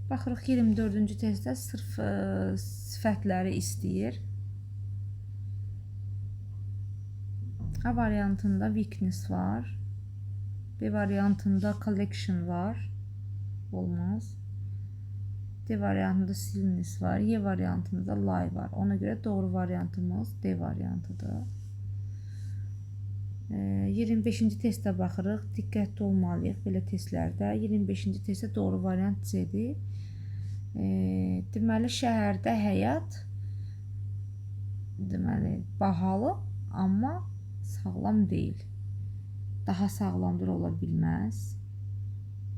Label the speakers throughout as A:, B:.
A: Baxırıq 24-cü testdə sırf sifətləri istəyir. A variantında weakness var. B variantında collection var. Olmaz. D variantında silliness var. Y variantında lie var. Ona görə doğru variantımız D variantıdır. 25-ci testə baxırıq. Diqqətli olmalıyıq belə testlərdə. 25-ci testdə doğru variant C-dir. Deməli, şəhərdə həyat bahalı, amma sağlam deyil. Daha sağlamdır ola bilməz.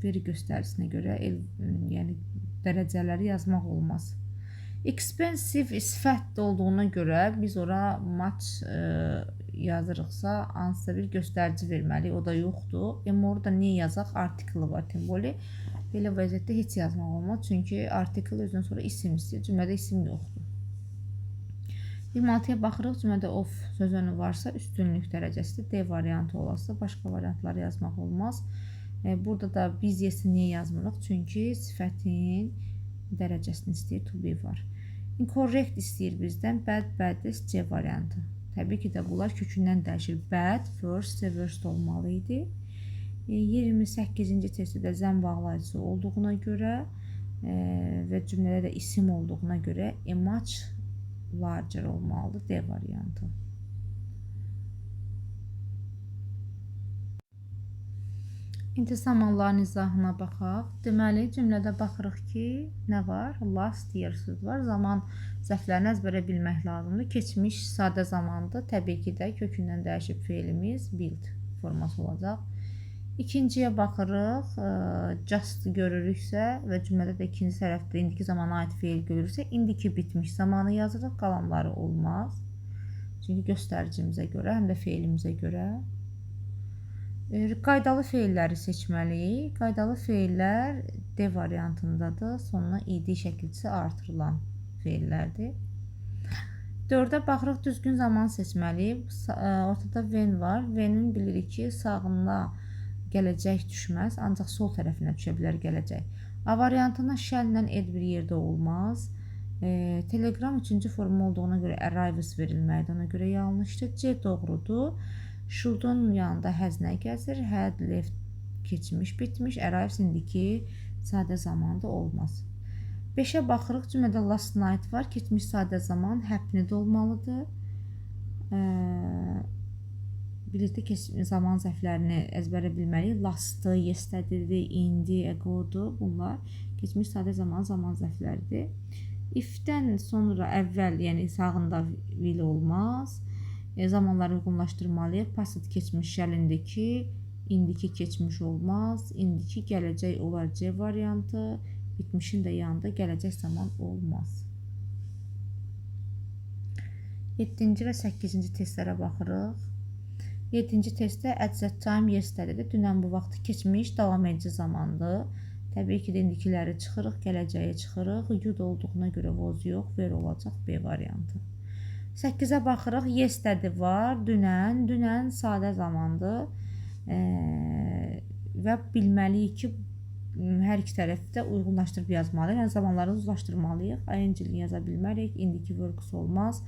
A: Veri göstərisinə görə yəni dərəcələri yazmaq olmaz. Expensive sifət olduğuna görə biz ora match yazırıqsa hansısa bir göstərici verməliyik. O da yoxdur. Orada niyə yazaq? Artiklı var, temboli. Belə vəziyyətdə heç yazmaq olmaz. Çünki artikl özdən sonra isim istəyir. Cümlədə isim yoxdur. 26-ya baxırıq. Cümlədə of sözünü varsa üstünlük dərəcəsidir. D variantı olarsa başqa variantları yazmaq olmaz. Burada da biz yesi niyə yazmırıq? Çünki sifətin dərəcəsini istəyir. To be var. Incorrect istəyir bizdən. Bad, baddest, C variantı. Təbii ki də bunlar kökündən dəyişir. Bad, worst, worst olmalı idi. 28-ci testdə də zəm bağlayıcısı olduğuna görə və cümlədə də isim olduğuna görə much larger olmalıdır. D variantı. İndi zamanların izahına baxaq. Deməli, cümlədə baxırıq ki, nə var? Last year söz var. Zaman zərflərini əzbərə bilmək lazımdır. Keçmiş sadə zamandır. Təbii ki də kökündən dəyişib feilimiz build forması olacaq. İkinciyə baxırıq. Just görürüksə və cümlədə də ikinci tərəfdə indiki zamana aid feil görürsə, indiki bitmiş zamanı yazırıq. Qalanları olmaz. Çünki göstəricimizə görə, həm də feilimizə görə. Qaydalı feilləri seçməliyik. Qaydalı feillər D variantındadır. Sonuna id şəkilçisi artırılan feillərdir. 4-ə baxırıq, düzgün zaman seçməliyik. Ortada when var. When-in bilirik ki, sağına gələcək düşməz, ancaq sol tərəfinə düşə bilər gələcək. A variantında shall-lə ed bir yerdə olmaz. Telegram 3-cü forma olduğuna görə arrives verilməlidir. Ona görə yanlışdır. C doğrudur. Should-un yanında has nə gəzir? Had, left, keçmiş, bitmiş. Arrives indiki sadə zamanda olmaz. 5-ə baxırıq. Cümlədə last night var. Keçmiş sadə zaman happened olmalıdır. Birlikdə zaman zərflərini əzbərə bilməliyik. Last'ı, yesterday'dir, indi, ago'dur. Bunlar keçmiş sadə zaman zərfləridir. If-dən sonra əvvəl, yəni sağında will olmaz. Zamanları uyğunlaşdırmalıyıq. Past keçmiş shall-indiki, indiki keçmiş olmaz. İndiki gələcək olar C variantı. Bitmişin də yanında gələcək zaman olmaz. 7-ci və 8-ci testlərə baxırıq. 7-ci testdə at that time yesterday'dir. Dünən bu vaxt keçmiş davam edici zamandır. Təbii ki, indikiləri çıxırıq, gələcəyə çıxırıq. Yud olduğuna görə was yox, were olacaq B variantı. 8-ə baxırıq. Yesterday var. Dünən sadə zamandır. Və bilməliyik ki, hər iki tərəfdə uyğunlaşdırıb yazmalıyıq. Yəni, zamanları uzlaşdırmalıyıq. ING-ni yaza bilmərik. Indiki works olmaz.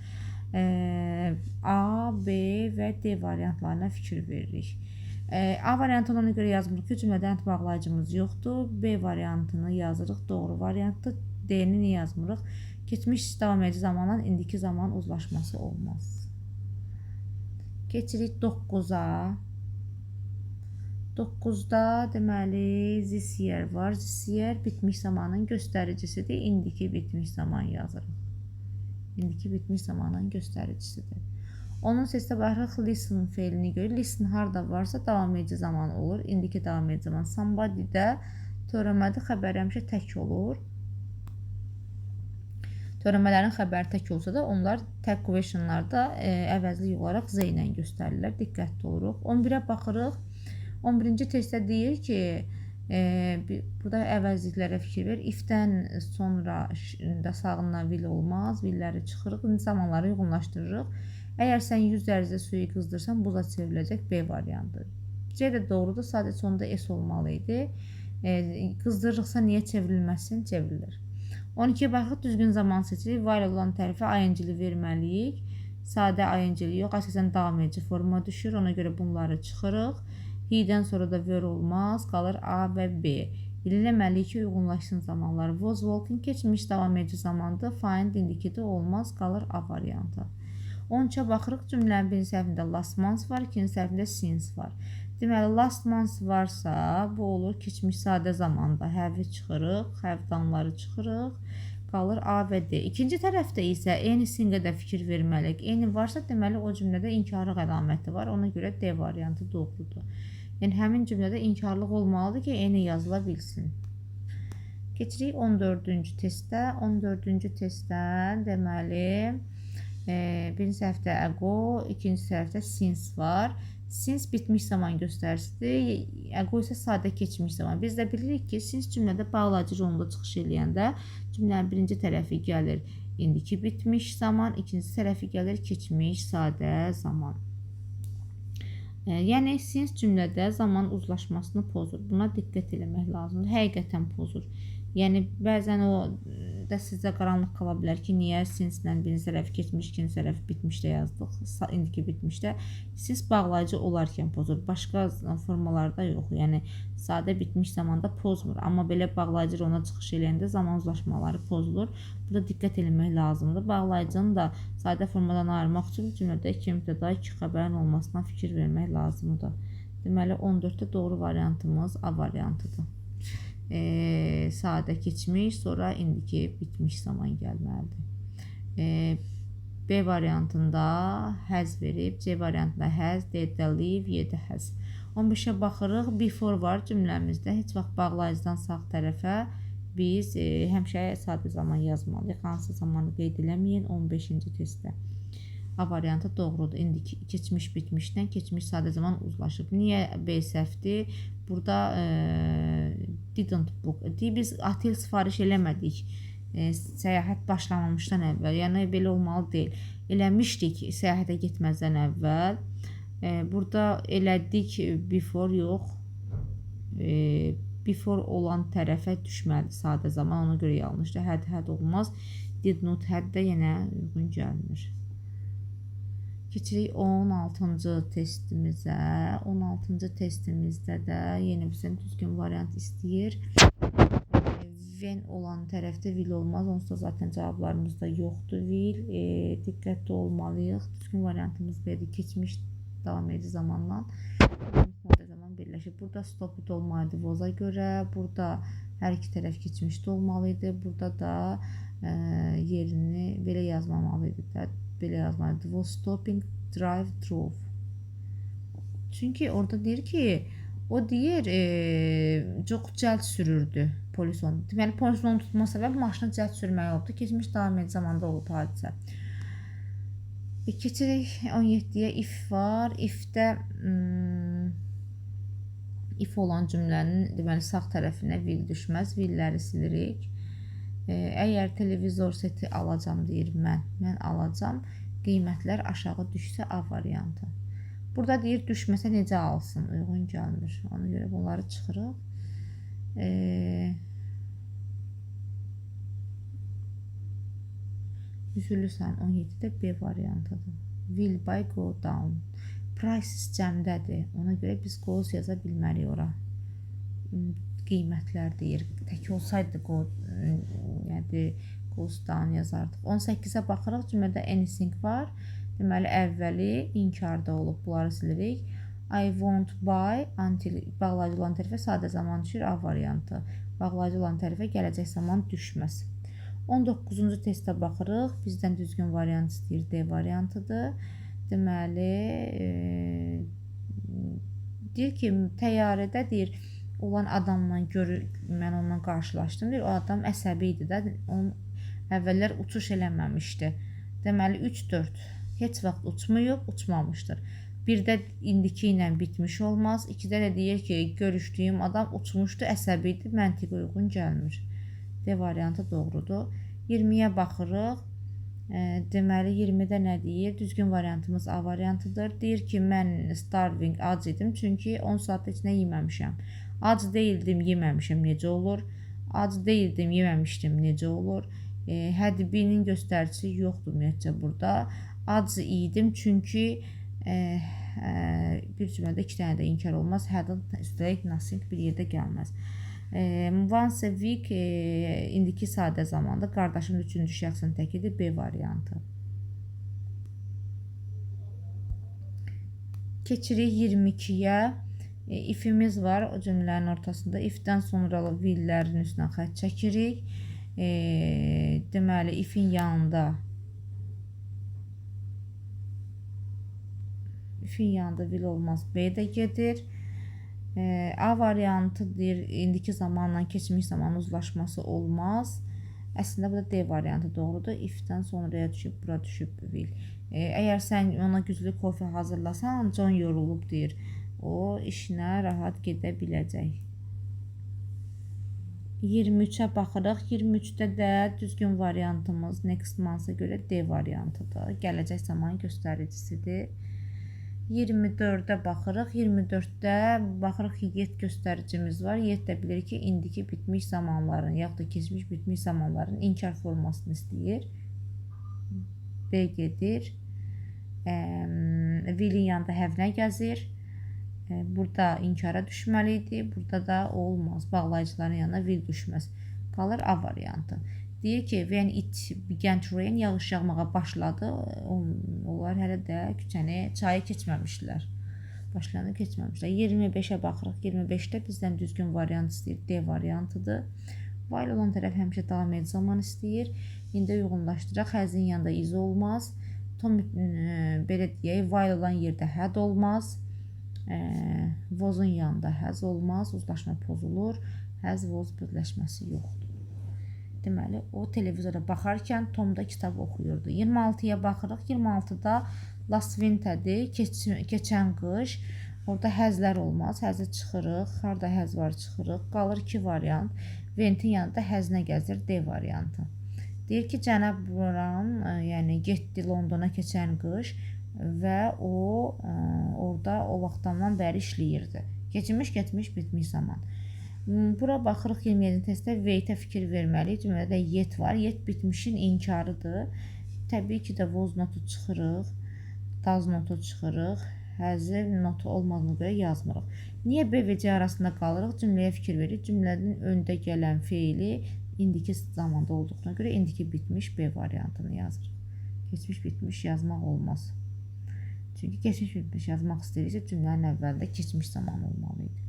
A: A, B və D variantlarına fikir veririk. A variantına ona görə yazmırıq ki, cümlədə ant bağlayıcımız yoxdur. B variantını yazırıq. Doğru variantdır. D-ni niyə yazmırıq? Keçmiş davam edici zamanla indiki zaman uzlaşması olmaz. Keçirik 9-a. 9-da deməli this year var. This year bitmiş zamanın göstəricisidir. İndiki bitmiş zaman yazırıq. İndiki bitmiş zamanın göstəricisidir. Onun sesdə baxırıq listen feilini görür. Listen harda varsa davam edici zaman olur. İndiki davam edici zaman. Somebody'də törəmədə xəbər həmişə tək olur. Törəmələrin xəbəri tək olsa da onlar tag questionlarda əvəzli olaraq Z ilə göstərirlər. Diqqətli oluruq. 11-ə baxırıq. 11-ci testdə deyir ki, burada əvəzliklərə fikir ver. If-dən sonra da sağından will olmaz. Willləri çıxırıq. Zamanları uyğunlaşdırırıq. Əgər sən 100 dərəcədə suyu qızdırsan, buza çevriləcək B variantı. C də doğrudur. Sadəcə sonunda S olmalı idi. Qızdırırıqsa niyə çevrilməsin? Çevrilir. 12-yə baxırıq, düzgün zaman seçirik. Var olan tərəfə ing-li verməliyik. Sadə ing-li yox, əsasən davam edici forma düşür. Ona görə bunları çıxırıq. He-dən sonra da were olmaz. Qalır A və B. Eləməliyik ki, uyğunlaşsın zamanları. Was walking keçmiş davam edici zamandır. Find indiki olmaz. Qalır A variantı. 13-ə baxırıq, cümlənin birinci səhvində last month var, ikinci səhvində since var. Deməli, last month varsa, bu olur keçmiş sadə zamanda. Have çıxırıq, have danları çıxırıq. Qalır A və D. İkinci tərəfdə isə anything-ə də fikir verməliyik. Any varsa, deməli, o cümlədə inkarlıq əlaməti var. Ona görə D variantı doğrudur. Yəni, həmin cümlədə inkarlıq olmalıdır ki, any yazıla bilsin. Keçirik 14-cü testdə. 14-cü testdən deməli, birinci səhvdə ago, ikinci səhvdə since var. Since bitmiş zaman göstəricisidir. Ago isə sadə keçmiş zaman. Biz də bilirik ki, since cümlədə bağlayıcı rolunda çıxış eləyəndə cümlənin birinci tərəfi gəlir indiki bitmiş zaman, ikinci tərəfi gəlir keçmiş sadə zaman. Yəni, since cümlədə zaman uzlaşmasını pozur. Buna diqqət eləmək lazımdır. Həqiqətən pozur. Yəni, bəzən o da sizə qaranlıq qala bilər ki, niyə since-lə birinci tərəfi keçmiş, ikinci tərəfi bitmişdə yazdıq, indiki bitmişdə. Since bağlayıcı olarkən pozur. Başqa formalarda yox. Yəni, sadə bitmiş zamanda pozmur. Amma belə bağlayıcı roluna çıxış eləyəndə zaman uzlaşmaları pozulur. Burada diqqət eləmək lazımdır. Bağlayıcını da sadə formadan ayırmaq üçün cümlədə iki mübtəda, iki xəbərin olmasına fikir vermək lazımdır. Deməli, 14-də doğru variantımız A variantıdır. Sadə keçmiş, sonra indiki bitmiş zaman gəlməlidir. B variantında has verib, C variantında has, D-də leave, Y-də has. 15-ə baxırıq, before var cümləmizdə. Heç vaxt bağlayıcıdan sağ tərəfə biz həmişə sadə zaman yazmalıyıq. Hansı zamanı qeyd eləməyin 15-ci testdə. A variantı doğrudur. İndiki keçmiş bitmişdən keçmiş sadə zaman uzlaşıb. Niyə B səhvdir? Burada didn't book. Biz otel sifariş eləmədik. Səyahət başlamamışdan əvvəl. Yəni, belə olmalı deyil. Eləmişdik səyahətə getməzdən əvvəl. Burada elədik before yox. Before olan tərəfə düşməli sadə zaman. Ona görə yanlışdır. Had olmaz. Did not had də yenə uyğun gəlmir. Keçirik 16-cı testimizə. 16-cı testimizdə də yenə bizdən düzgün variant istəyir. When olan tərəfdə will olmaz. Onsuz da zaten cavablarımızda yoxdur will. Diqqətli olmalıyıq. Düzgün variantımız bedir. Keçmiş davam edici zamanla sadə zaman birləşir. Burada stop it olmalıydı was-a görə. Burada hər iki tərəf keçmişdə olmalıydı. Burada da yerini belə yazmamalıydı da. Belə yazmalıydı. Was stopping, drive, drove. Çünki orada deyir ki, o deyir, çox cəld sürürdü polis onu. Deməli, polis onu tutma səbəb maşını cəld sürmək olubdu. Keçmiş davam edici zamanda olub hadisə. Keçirik 17-yə if var. If-də if olan cümlənin deməli, sağ tərəfinə will düşməz. Willləri silirik. Əgər televizor seti alacam deyir mən alacam, qiymətlər aşağı düşsə A variantı. Burada deyir düşməsə necə alsın, uyğun gəlmir. Ona görə bunları çıxırıq. Üzülürsən 17-də B variantıdır. Will buy go down. Prices cəmdədir. Ona görə biz goes yaza bilmərik ora. Qiymətlər deyir. Tək olsaydı goes down yazardıq. 18-ə baxırıq. Cümlədə anything var. Deməli, əvvəli inkarda olub. Bunları silirik. I won't buy until bağlayıcı olan tərəfə sadə zaman düşür. A variantı. Bağlayıcı olan tərəfə gələcək zaman düşməz. 19-cu testə baxırıq. Bizdən düzgün variant istəyir. D variantıdır. Deməli, deyir ki, təyyarədə deyir, olan adamla mən onunla qarşılaşdım. Deyir, o adam əsəbi idi də, onun əvvəllər uçuş eləməmişdi. Deməli, 3-4 heç vaxt uçmayıb, uçmamışdır. Birdə indiki ilə bitmiş olmaz. İkidə də deyir ki, görüşdüyüm adam uçmuşdu, əsəbi idi, məntiq uyğun gəlmir. D variantı doğrudur. 20-yə baxırıq. Deməli, 20-də nə deyir? Düzgün variantımız A variantıdır. Deyir ki, mən starving ac idim, çünki 10 saat heç nə yeməmişəm. Ac deyildim, yeməmişim necə olur? Ac deyildim, yeməmişdim necə olur? Had been-in göstəricisi yoxdur ümumiyyətcə burada. Ac idim çünki bir cümlədə 2 dənə də inkar olmaz. Hadn't üstəlik nothing bir yerdə gəlməz. Once a week indiki sadə zamanda qardaşım 3-cü şəxsin təkidir, B variantı. Keçirik 22-yə. Ifimiz var o cümlənin ortasında. Ifdən sonralı will'lərin üstünə xətt çəkirik. Deməli, ifin yanında will olmaz, B də gedir. A variantı deyir, indiki zamanla keçmiş zaman uzlaşması olmaz. Əslində bu da D variantı doğrudur. Ifdən sonraya düşüb, bura düşüb will. Əgər sən ona güclü kofe hazırlasan, John yorulub deyir. O işinə rahat gedə biləcək. 23-ə baxırıq. 23-də də düzgün variantımız next month-a görə D variantıdır. Gələcək zaman göstəricisidir. 24-də baxırıq. 24-də baxırıq ki, yet göstəricimiz var. Yet də bilir ki, indiki bitmiş zamanların, yaxud da keçmiş bitmiş zamanların inkar formasını istəyir. B gedir. Will'in yanında have-nə gəzir. Burada inkara düşməli idi. Burada da olmaz. Bağlayıcıların yanına will düşməz. Qalır A variantı. Deyir ki, when it began to rain, yağış yağmağa başladı. Onlar hələ də küçəni, çayı keçməmişlər. Başlarını keçməmişlər. 25-ə baxırıq. 25-də bizdən düzgün variant istəyir. D variantıdır. While olan tərəf həmişə davam edici zaman istəyir. İndi uyğunlaşdıraq. Həzin yanında iz olmaz. Belə deyək, while olan yerdə had olmaz. Vozun yanında həz olmaz. Uzlaşma pozulur. Həz, voz birləşməsi yoxdur. Deməli, o televizora baxarkən Tom da kitab oxuyurdu. 26-ya baxırıq. 26-da last winter'dir. Keçən qış. Orada həzlər olmaz. Həzi çıxırıq. Harada həz var çıxırıq. Qalır 2 variant. Ventin yanında həzinə gəzir. D variantı. Deyir ki, cənab Brown, yəni getdi Londona keçən qış və o orada o vaxtdan bəri işləyirdi. Keçmiş, bitmiş zaman. Bura baxırıq 27 testdə wait-ə fikir verməliyik. Cümlədə yet var. Yet bitmişin inkarıdır. Təbii ki də was notu çıxırıq. Does notu çıxırıq. Həzir notu olmadığına görə yazmırıq. Niyə B və C arasında qalırıq? Cümləyə fikir veririk. Cümlənin öndə gələn feili indiki zamanda olduğuna görə indiki bitmiş B variantını yazırıq. Keçmiş bitmiş yazmaq olmaz. Çünki keçmiş bitmiş yazmaq istəyiriksə cümlənin əvvəlində keçmiş zaman olmalıydı.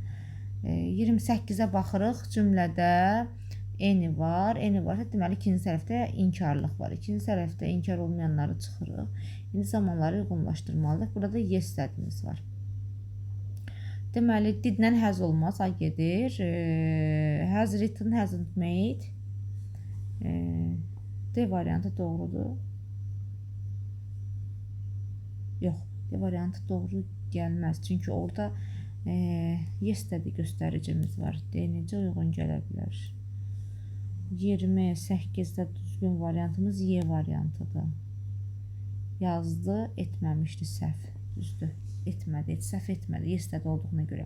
A: 28-ə baxırıq. Cümlədə any var. Any varsa deməli ikinci tərəfdə inkarlıq var. İkinci tərəfdə inkar olmayanları çıxırıq. İndi zamanları uyğunlaşdırmalıyıq. Burada yes sədimiz var. Deməli didlə has olmaz. A gedir. Has written, hasn't made. D variantı doğrudur. Yox, D variantı doğru gəlməz. Çünki orada yes dedi göstəricimiz var. D necə uyğun gələ bilər? 28-də düzgün variantımız Y variantıdır. Yazdı, etməmişdi, səhv. Düzdür, etmədi, səhv etmədi. Yes dedi olduğuna görə.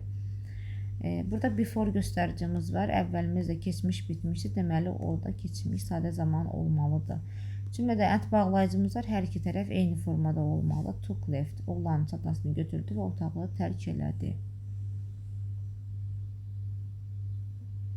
A: Burada before göstəricimiz var. Əvvəlimiz də keçmiş bitmişdir. Deməli, orada keçmiş sadə zaman olmalıdır. Cümlədə and bağlayıcımız var. Hər iki tərəf eyni formada olmalı. Took left. Oğlanın çantasını götürdü və otağı tərk elədi.